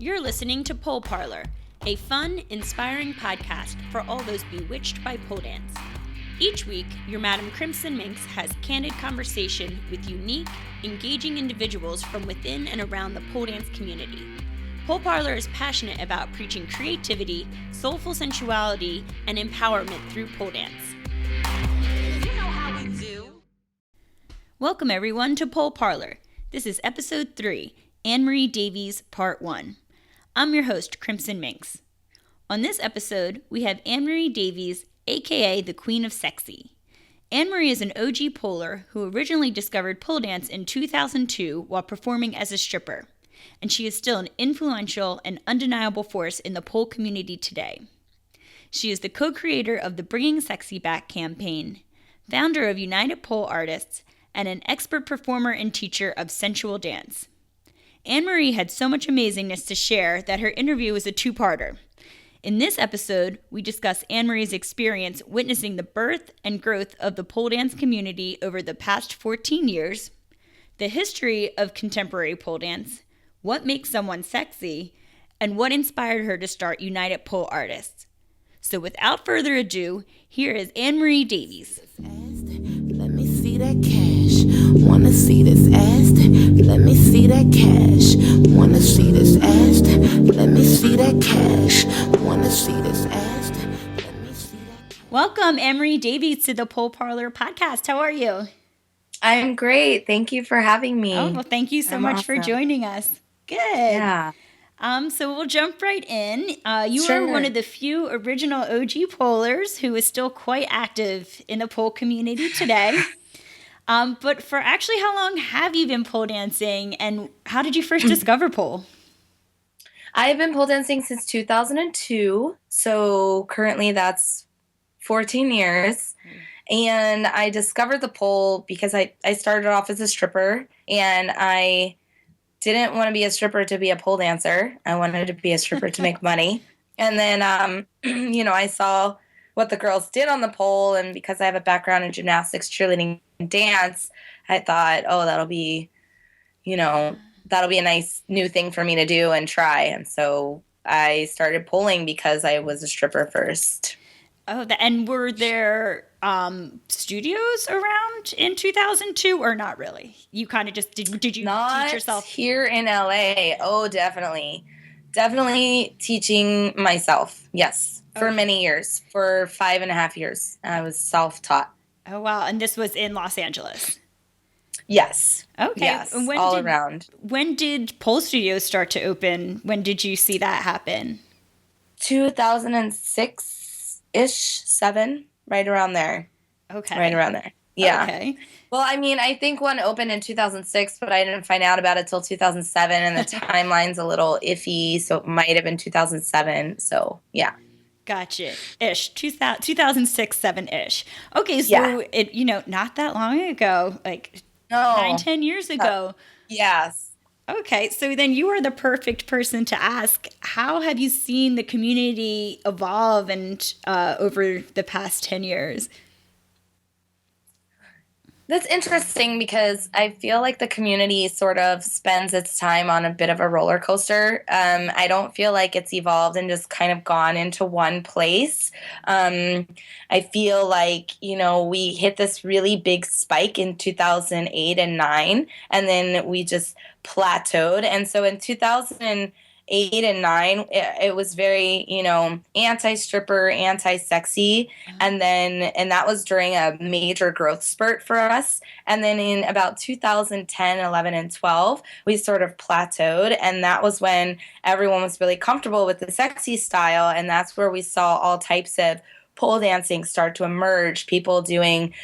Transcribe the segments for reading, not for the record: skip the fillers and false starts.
You're listening to Pole Parlour, a fun, inspiring podcast for all those bewitched by pole dance. Each week, your Madam Crimson Minx has candid conversation with unique, engaging individuals from within and around the pole dance community. Pole Parlour is passionate about preaching creativity, soulful sensuality, and empowerment through pole dance. You know how we do. Welcome everyone to Pole Parlour. This is episode 3, Annemarie Davies, part 1. I'm your host, Crimson Minx. On this episode, we have Annemarie Davies, aka the Queen of Sexy. Annemarie is an OG poler who originally discovered pole dance in 2002 while performing as a stripper, and she is still an influential and undeniable force in the pole community today. She is the co-creator of the Bringing Sexy Back campaign, founder of United Pole Artists, and an expert performer and teacher of sensual dance. Annemarie had so much amazingness to share that her interview was a two-parter. In this episode, we discuss Annemarie's experience witnessing the birth and growth of the pole dance community over the past 14 years, the history of contemporary pole dance, what makes someone sexy, and what inspired her to start United Pole Artists. So without further ado, here is Annemarie Davies. Let me see that cash. Wanna see this ass? Let me see that cash. Wanna see this ass? Let me see that cash. Wanna see this ass? Let me see that. Welcome, Annemarie Davies, to the Pole Parlour podcast. How are you? I'm great. Thank you for having me. Oh, well, thank you so much for joining us. Good. Yeah. So we'll jump right in. You Sure. are one of the few original OG polers who is still quite active in the pole community today. But for actually, how long have you been pole dancing, and how did you first discover pole? I've been pole dancing since 2002, so currently that's 14 years. And I discovered the pole because I started off as a stripper, and I didn't want to be a stripper to be a pole dancer. I wanted to be a stripper to make money. And then, I saw what the girls did on the pole, and because I have a background in gymnastics, cheerleading, and dance, I thought, oh, that'll be a nice new thing for me to do and try. And so I started poling because I was a stripper first. Oh, and were there studios around in 2002 or not really? You kind of just, did you Not teach yourself? here in LA. Oh, definitely. Definitely teaching myself. Yes. For Okay. many years. For 5.5 years. I was self-taught. Oh, wow. And this was in Los Angeles? Yes. Okay. Yes. And All around. When did pole studios start to open? When did you see that happen? 2006-ish, 7, right around there. Okay. Right around there. Yeah. Okay. Well, I mean, I think one opened in 2006, but I didn't find out about it till 2007, and the timeline's a little iffy, so it might have been 2007. So, yeah. Gotcha. Ish. 2006, 7-ish. Okay, so Yeah. it, not that long ago, like No. 9-10 years ago. Yes. Okay, so then you are the perfect person to ask, how have you seen the community evolve and over the past 10 years? That's interesting because I feel like the community sort of spends its time on a bit of a roller coaster. I don't feel like it's evolved and just kind of gone into one place. I feel like, we hit this really big spike in 2008 and 9, and then we just plateaued. And so in 2008 and 9, it was very, anti-stripper, anti-sexy. And that was during a major growth spurt for us. And then in about 2010, 11, and 12, we sort of plateaued. And that was when everyone was really comfortable with the sexy style. And that's where we saw all types of pole dancing start to emerge. People doing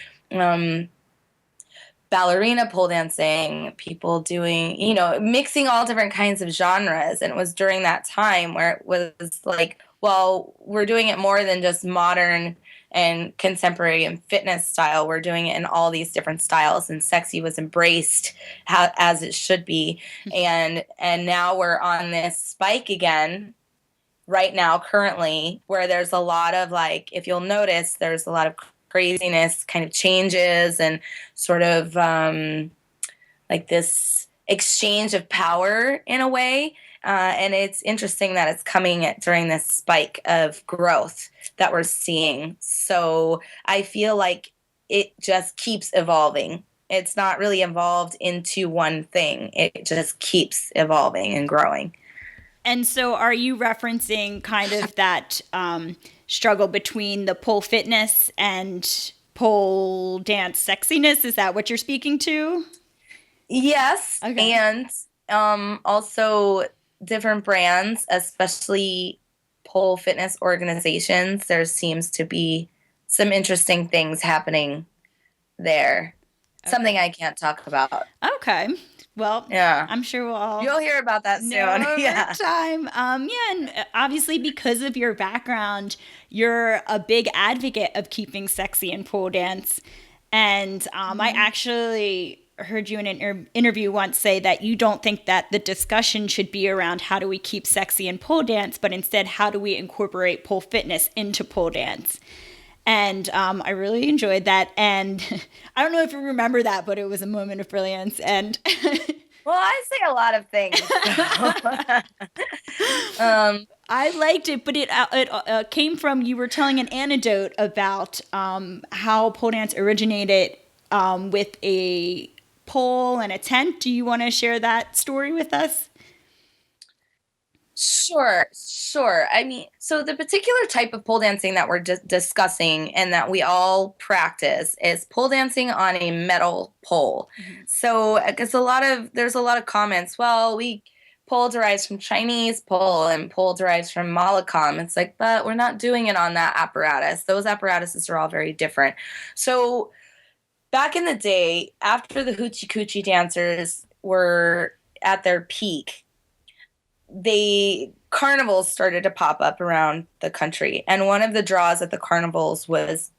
ballerina pole dancing, people doing, mixing all different kinds of genres. And it was during that time where it was like, well, we're doing it more than just modern and contemporary and fitness style. We're doing it in all these different styles, and sexy was embraced as it should be. And now we're on this spike again right now, currently, where there's a lot of, like, if you'll notice, there's a lot of craziness kind of changes and sort of like this exchange of power in a way. And it's interesting that it's coming during this spike of growth that we're seeing. So I feel like it just keeps evolving. It's not really evolved into one thing. It just keeps evolving and growing. And so are you referencing kind of that struggle between the pole fitness and pole dance sexiness? Is that what you're speaking to? Yes. Okay. And also different brands, especially pole fitness organizations, there seems to be some interesting things happening there. Okay. Something I can't talk about. Okay. Well, Yeah. I'm sure we'll all You'll hear about that soon. know over Yeah. time. Yeah, and obviously because of your background, you're a big advocate of keeping sexy in pole dance. And I actually heard you in an interview once say that you don't think that the discussion should be around how do we keep sexy in pole dance, but instead how do we incorporate pole fitness into pole dance. And I really enjoyed that. And I don't know if you remember that, but it was a moment of brilliance. And well, I say a lot of things. I liked it, but it came from, you were telling an anecdote about how pole dance originated with a pole and a tent. Do you want to share that story with us? Sure. I mean, so the particular type of pole dancing that we're discussing and that we all practice is pole dancing on a metal pole. Mm-hmm. So, because there's a lot of comments. Well, pole derives from Chinese pole and pole derives from Malakam. It's like, but we're not doing it on that apparatus. Those apparatuses are all very different. So, back in the day, after the hoochie coochie dancers were at their peak, carnivals started to pop up around the country. And one of the draws at the carnivals was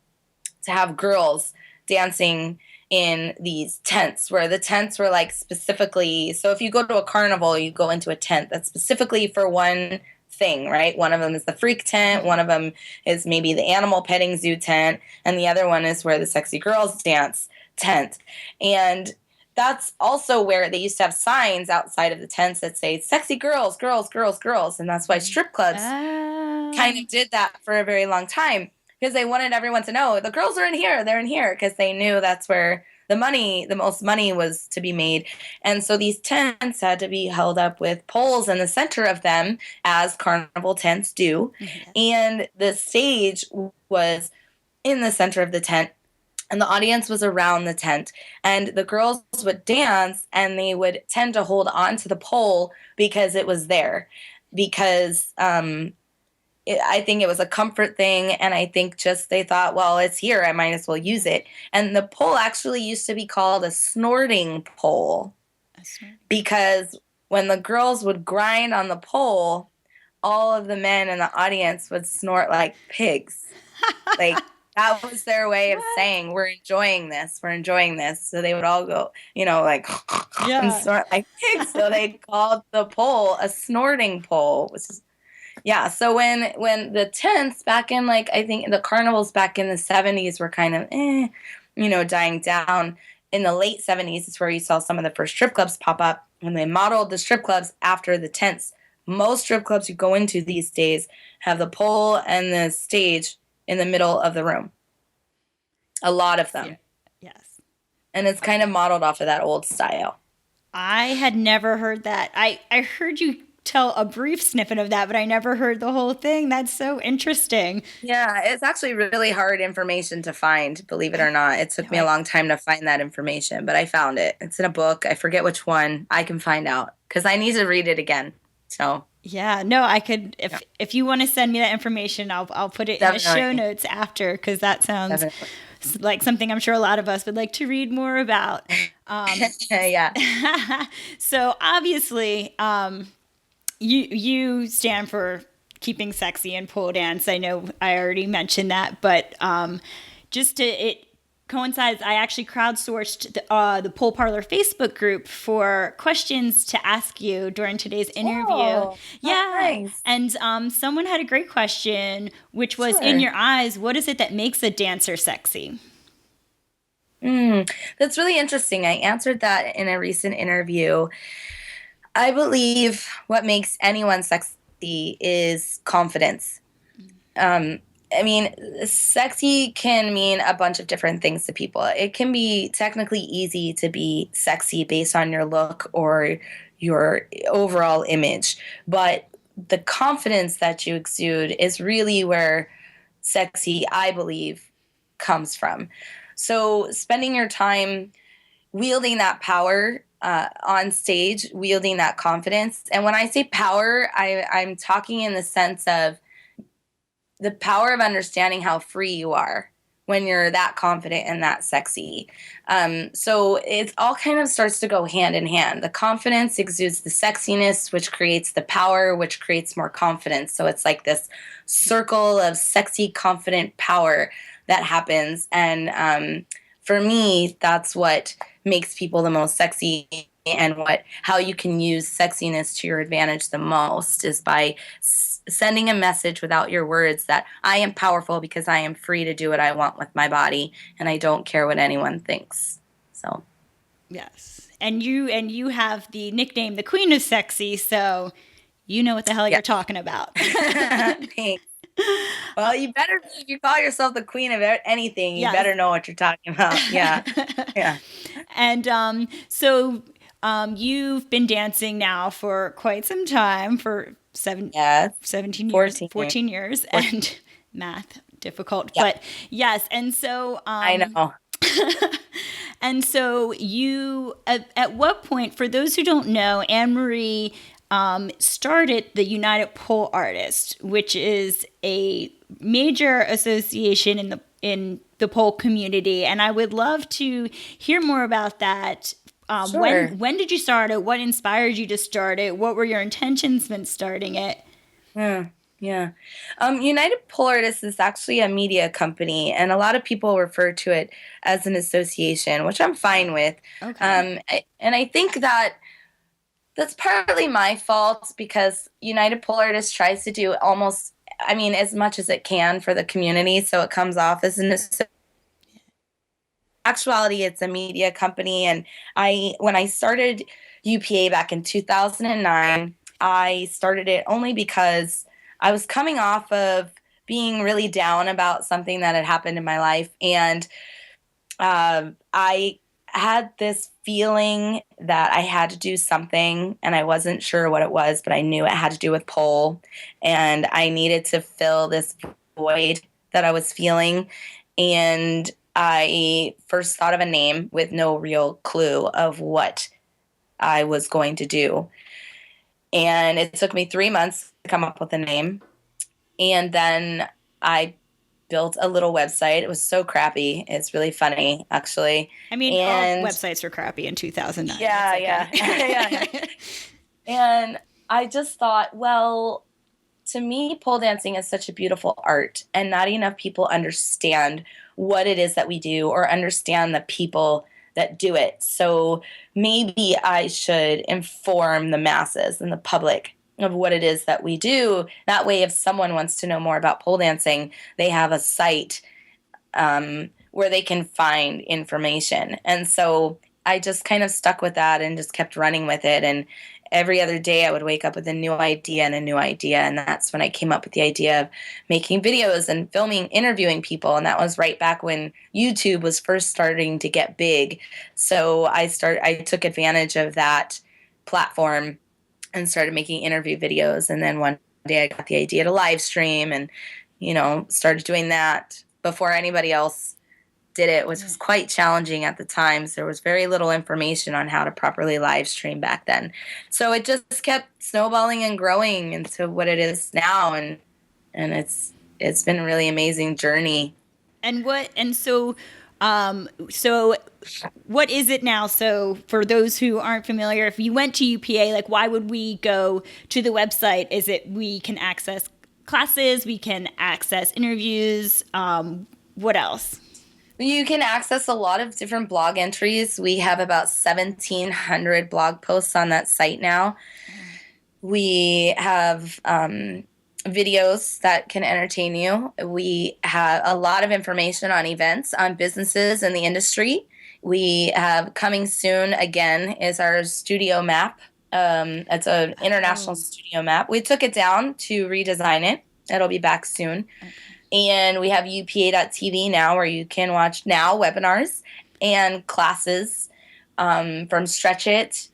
to have girls dancing in these tents, where the tents were like specifically, so if you go to a carnival, you go into a tent that's specifically for one thing, right? One of them is the freak tent, one of them is maybe the animal petting zoo tent, and the other one is where the sexy girls dance tent. And that's also where they used to have signs outside of the tents that say sexy girls, girls, girls, girls. And that's why strip clubs kind of did that for a very long time, because they wanted everyone to know the girls are in here, they're in here, because they knew that's where the most money was to be made. And so these tents had to be held up with poles in the center of them, as carnival tents do. Mm-hmm. And the stage was in the center of the tent. And the audience was around the tent, and the girls would dance, and they would tend to hold on to the pole because it was there. Because I think it was a comfort thing, and I think just they thought, well, it's here, I might as well use it. And the pole actually used to be called a snorting pole, because when the girls would grind on the pole, all of the men in the audience would snort like pigs. Like, that was their way of saying, we're enjoying this. So they would all go, like, and snort like pigs. So they called the pole a snorting pole. So when the tents back in, like, I think the carnivals back in the 70s were kind of, dying down. In the late 70s is where you saw some of the first strip clubs pop up, and they modeled the strip clubs after the tents. Most strip clubs you go into these days have the pole and the stage in the middle of the room. A lot of them. Yes. And it's kind of modeled off of that old style. I had never heard that. I heard you tell a brief snippet of that, but I never heard the whole thing. That's so interesting. Yeah, it's actually really hard information to find, believe it or not. It took me a long time to find that information, but I found it. It's in a book. I forget which one. I can find out because I need to read it again. So yeah, no, I could, if you want to send me that information, I'll put it in the show notes after, because that sounds like something I'm sure a lot of us would like to read more about. Yeah. So obviously, you stand for keeping sexy in pole dance. I know I already mentioned that, but it coincides, I actually crowdsourced the Pole Parlour Facebook group for questions to ask you during today's interview. Oh, yeah. Nice. And someone had a great question, which was, in your eyes, what is it that makes a dancer sexy? That's really interesting. I answered that in a recent interview. I believe what makes anyone sexy is confidence. Um, I mean, sexy can mean a bunch of different things to people. It can be technically easy to be sexy based on your look or your overall image, but the confidence that you exude is really where sexy, I believe, comes from. So, spending your time wielding that power on stage, wielding that confidence. And when I say power, I'm talking in the sense of the power of understanding how free you are when you're that confident and that sexy. So it all kind of starts to go hand in hand. The confidence exudes the sexiness, which creates the power, which creates more confidence. So it's like this circle of sexy, confident power that happens. And for me, that's what makes people the most sexy, and how you can use sexiness to your advantage the most is by sending a message without your words that I am powerful because I am free to do what I want with my body and I don't care what anyone thinks. So Yes. And you have the nickname the Queen of Sexy, so you know what the hell you're talking about. Thanks. Well, you better, if you call yourself the queen of anything, you Yes. better know what you're talking about. Yeah. Yeah. And so you've been dancing now for quite some time, for 17 years, 14 years, and math difficult. Yeah. But yes, and so I know. And so you, at what point, for those who don't know, Annemarie started the United Pole Artists, which is a major association in the pole community, and I would love to hear more about that. Sure. When did you start it? What inspired you to start it? What were your intentions when starting it? Yeah. United Polaris is actually a media company, and a lot of people refer to it as an association, which I'm fine with. Okay. And I think that's partly my fault because United Polaris tries to do almost, I mean, as much as it can for the community, so it comes off as an actuality, it's a media company. And when I started UPA back in 2009, I started it only because I was coming off of being really down about something that had happened in my life. And I had this feeling that I had to do something, and I wasn't sure what it was, but I knew it had to do with pole. And I needed to fill this void that I was feeling. And I first thought of a name with no real clue of what I was going to do. And it took me 3 months to come up with a name. And then I built a little website. It was so crappy. It's really funny, actually. I mean, all websites were crappy in 2009. Yeah, okay. yeah. And I just thought, well, to me, pole dancing is such a beautiful art, and not enough people understand what it is that we do or understand the people that do it. So maybe I should inform the masses and the public of what it is that we do. That way, if someone wants to know more about pole dancing, they have a site where they can find information. And so I just kind of stuck with that and just kept running with it. And every other day I would wake up with a new idea and a new idea. And that's when I came up with the idea of making videos and filming, interviewing people. And that was right back when YouTube was first starting to get big. So I took advantage of that platform and started making interview videos. And then one day I got the idea to live stream and, started doing that before anybody else did it, which was quite challenging at the time. So there was very little information on how to properly live stream back then. So it just kept snowballing and growing into what it is now. And it's been a really amazing journey. So what is it now? So for those who aren't familiar, if you went to UPA, like, why would we go to the website? Is it we can access classes, we can access interviews, what else? You can access a lot of different blog entries. We have about 1,700 blog posts on that site now. We have videos that can entertain you. We have a lot of information on events, on businesses in the industry. We have coming soon again is our studio map. It's an international Oh, studio map. We took it down to redesign it. It'll be back soon. okay. And we have UPA.tv now where you can watch now webinars and classes from Stretch It,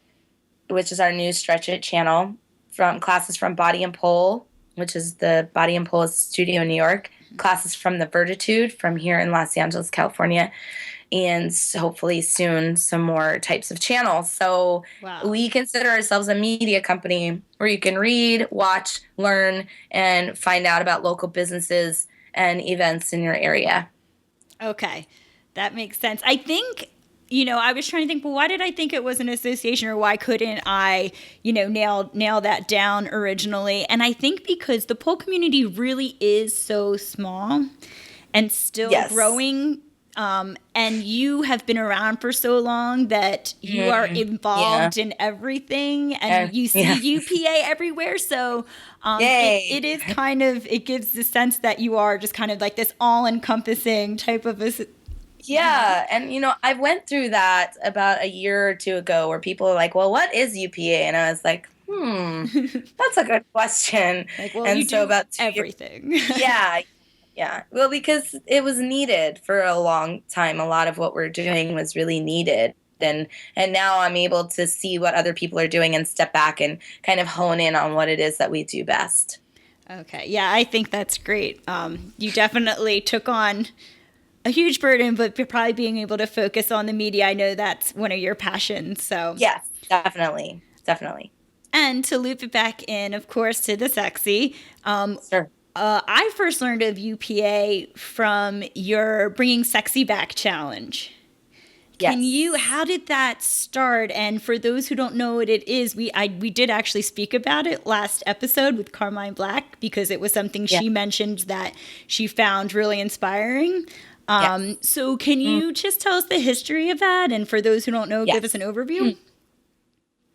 which is our new Stretch It channel, from classes from Body and Pole, which is the Body and Pole studio in New York, classes from the Vertitude from here in Los Angeles, California, and hopefully soon some more types of channels. So Wow. we consider ourselves a media company where you can read, watch, learn, and find out about local businesses and events in your area. Okay. That makes sense. I think, I was trying to think, well, why did I think it was an association, or why couldn't I, nail that down originally? And I think because the pole community really is so small and still Yes. growing. And you have been around for so long that you are Yeah. involved in everything, and you see Yeah. UPA everywhere. So Yay. it is kind of, it gives the sense that you are just kind of like this all encompassing type of Yeah, and I went through that about a year or two ago where people are like, "Well, what is UPA?" And I was like, that's a good question." like, well, you And so do about 2 years, everything. yeah, yeah. Well, because it was needed for a long time. A lot of what we're doing was really needed. And now I'm able to see what other people are doing and step back and kind of hone in on what it is that we do best. Okay. Yeah, I think that's great. You definitely took on a huge burden, but probably being able to focus on the media, I know that's one of your passions. So, Yes, definitely. Definitely. and to loop it back in, of course, to the sexy. Sure. I first learned of UPA from your Bringing Sexy Back challenge. Yes. How did that start? And for those who don't know what it is, we did actually speak about it last episode with Carmine Black, because it was something Yeah. she mentioned that she found really inspiring. Yes. So can Mm, you just tell us the history of that? And for those who don't know, give us yes. an overview?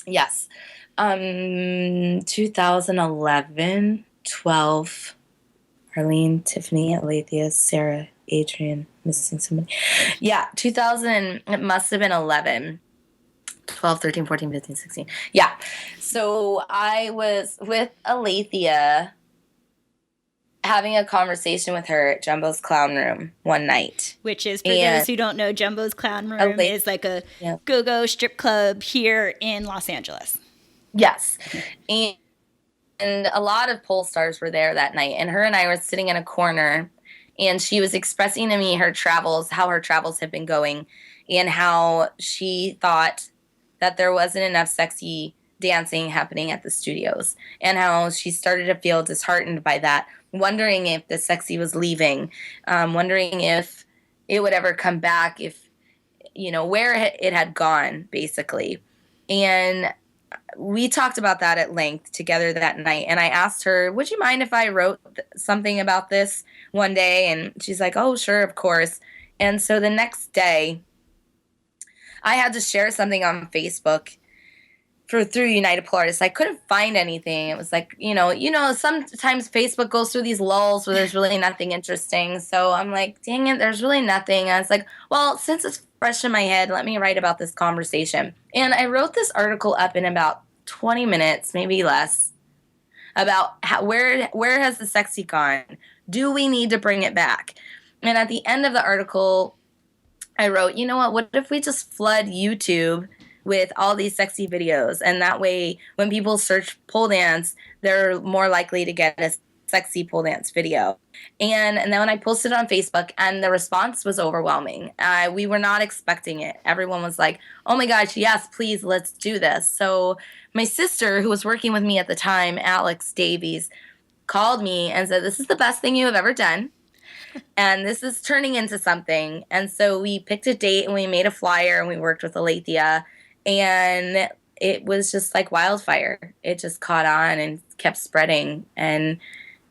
Yes. 2011, 12, Arlene, Tiffany, Alethea, Sarah, Adrian, missing somebody. Yeah, 2000, it must have been 11, 12, 13, 14, 15, 16. Yeah. So I was with Alethea having a conversation with her at Jumbo's Clown Room one night. Which is, for those And who don't know, Jumbo's Clown Room Alethea, is like a yeah. go-go strip club here in Los Angeles. Yes. And a lot of pole stars were there that night, and her and I were sitting in a corner, and she was expressing to me her travels, how her travels have been going, and how she thought that there wasn't enough sexy dancing happening at the studios, and how she started to feel disheartened by that, wondering if the sexy was leaving, wondering if it would ever come back, if where it had gone, basically. And we talked about that at length together that night, and I asked her, would you mind if I wrote something about this one day? And she's like, oh, sure, of course. And so the next day I had to share something on Facebook through United Polaris. I couldn't find anything. It was like, sometimes Facebook goes through these lulls where there's really nothing interesting. So I'm like, dang it, there's really nothing. I was like, well, since it's fresh in my head, let me write about this conversation. And I wrote this article up in about 20 minutes, maybe less, about where has the sexy gone? Do we need to bring it back? And at the end of the article, I wrote, you know what if we just flood YouTube with all these sexy videos? And that way, when people search pole dance, they're more likely to get a sexy pole dance video. And then when I posted it on Facebook, and the response was overwhelming. We were not expecting it. Everyone was like, oh my gosh, yes, please, let's do this. So my sister, who was working with me at the time, Alex Davies, called me and said, this is the best thing you have ever done, and this is turning into something. And so we picked a date, and we made a flyer, and we worked with Alethea, and it was just like wildfire. It just caught on and kept spreading, and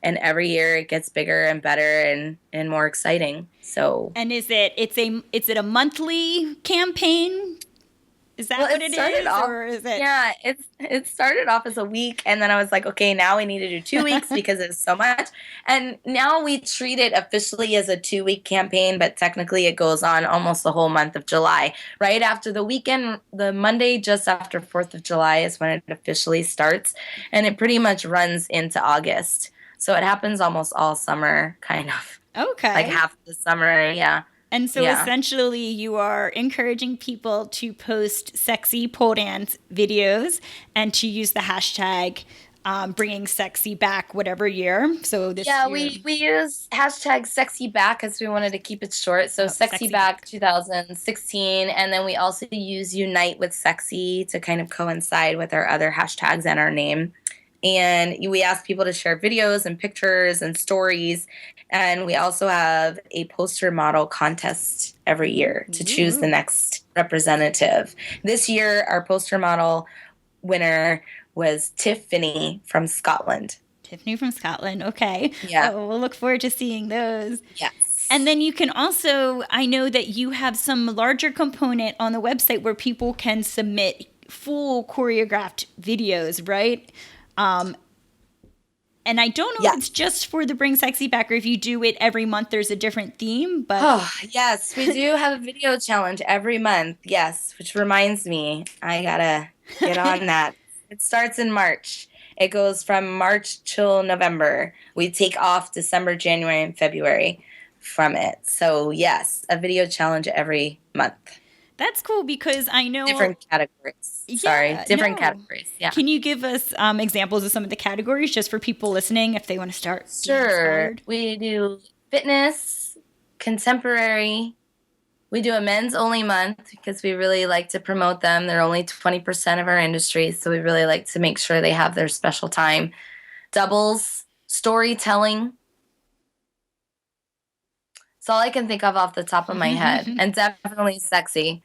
every year it gets bigger and better and more exciting. So And is it a monthly campaign? Is that what it is? Or is it? Yeah, it started off as a week, and then I was like, okay, now we need to do 2 weeks because it's so much. And now we treat it officially as a 2-week campaign, but technically it goes on almost the whole month of July. Right after the weekend, the Monday just after 4th of July is when it officially starts, and it pretty much runs into August. So it happens almost all summer, kind of. Okay. Like half the summer, yeah. And so essentially you are encouraging people to post sexy pole dance videos and to use the hashtag bringing sexy back whatever year. So this year. we use hashtag sexy back because we wanted to keep it short. So sexy back 2016. And then we also use unite with sexy to kind of coincide with our other hashtags and our name. And we ask people to share videos and pictures and stories. And we also have a poster model contest every year to choose the next representative. This year, our poster model winner was Tiffany from Scotland. Tiffany from Scotland. Okay. Yeah. Oh, we'll look forward to seeing those. Yes. And then you can also, I know that you have some larger component on the website where people can submit full choreographed videos, right? And I don't know if it's just for the Bring Sexy Back or if you do it every month, there's a different theme. But yes, we do have a video challenge every month. Yes, which reminds me, I gotta get on that. It starts in March. It goes from March till November. We take off December, January, and February from it. So yes, a video challenge every month. That's cool because I know different categories. Different categories. Yeah. Can you give us examples of some of the categories just for people listening if they want to start? Sure. We do fitness, contemporary. We do a men's only month because we really like to promote them. They're only 20% of our industry, so we really like to make sure they have their special time. Doubles, storytelling. That's all I can think of off the top of my head. And definitely sexy.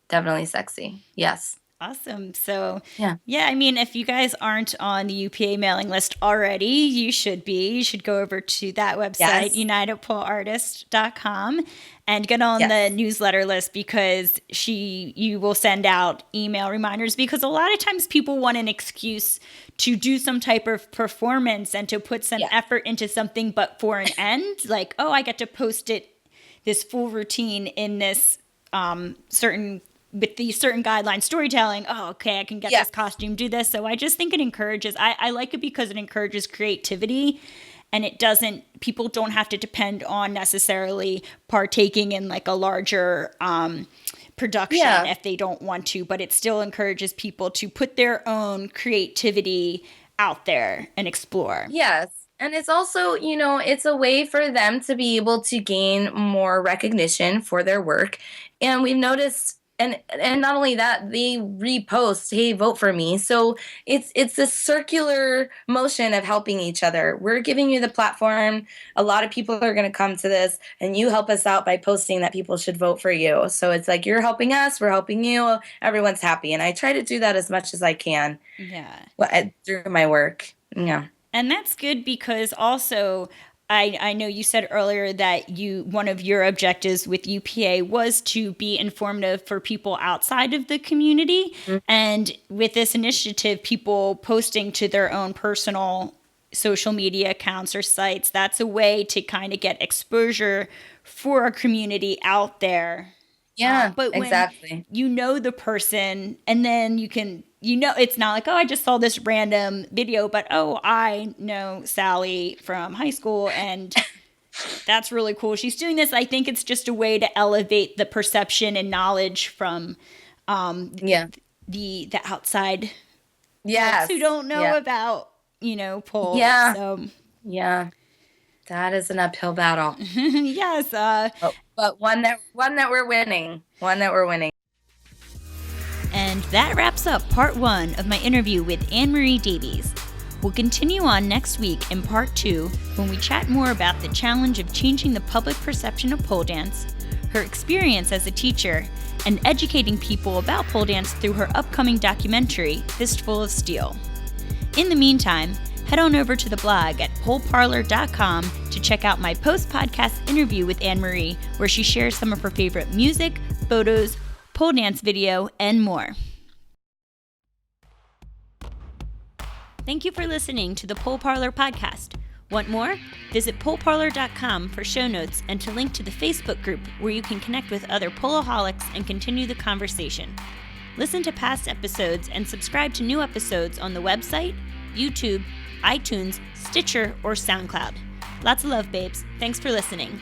Definitely sexy. Yes. Awesome. So, yeah, I mean, if you guys aren't on the UPA mailing list already, you should be. You should go over to that website, unitedpoleartist.com, and get on the newsletter list because you will send out email reminders because a lot of times people want an excuse to do some type of performance and to put some effort into something, but for an end, like, oh, I get to post this full routine in this with these certain guidelines, storytelling, oh, okay, I can get this costume, do this. So I just think it encourages, I like it because it encourages creativity and people don't have to depend on necessarily partaking in like a larger production if they don't want to, but it still encourages people to put their own creativity out there and explore. Yes. And it's also, it's a way for them to be able to gain more recognition for their work. And we've noticed And not only that, they repost, hey, vote for me. So it's a circular motion of helping each other. We're giving you the platform. A lot of people are going to come to this, and you help us out by posting that people should vote for you. So it's like you're helping us, we're helping you. Everyone's happy. And I try to do that as much as I can through my work. Yeah. And that's good because also I know you said earlier that one of your objectives with UPA was to be informative for people outside of the community. Mm-hmm. And with this initiative, people posting to their own personal social media accounts or sites, that's a way to kind of get exposure for a community out there. Yeah, but when exactly. You know the person, and then you can, it's not like, oh, I just saw this random video, but oh, I know Sally from high school, and that's really cool. She's doing this. I think it's just a way to elevate the perception and knowledge from the outside who don't know about, pole. Yeah. So. Yeah. That is an uphill battle. Yes. But one that we're winning. One that we're winning. And that wraps up part 1 of my interview with Annemarie Davies. We'll continue on next week in part 2 when we chat more about the challenge of changing the public perception of pole dance, her experience as a teacher, and educating people about pole dance through her upcoming documentary, Fistful of Steel. In the meantime, head on over to the blog at poleparlour.com to check out my post-podcast interview with Annemarie, where she shares some of her favorite music, photos, pole dance video, and more. Thank you for listening to the Pole Parlour podcast. Want more? Visit poleparlour.com for show notes and to link to the Facebook group where you can connect with other poloholics and continue the conversation. Listen to past episodes and subscribe to new episodes on the website, YouTube, iTunes, Stitcher, or SoundCloud. Lots of love, babes. Thanks for listening.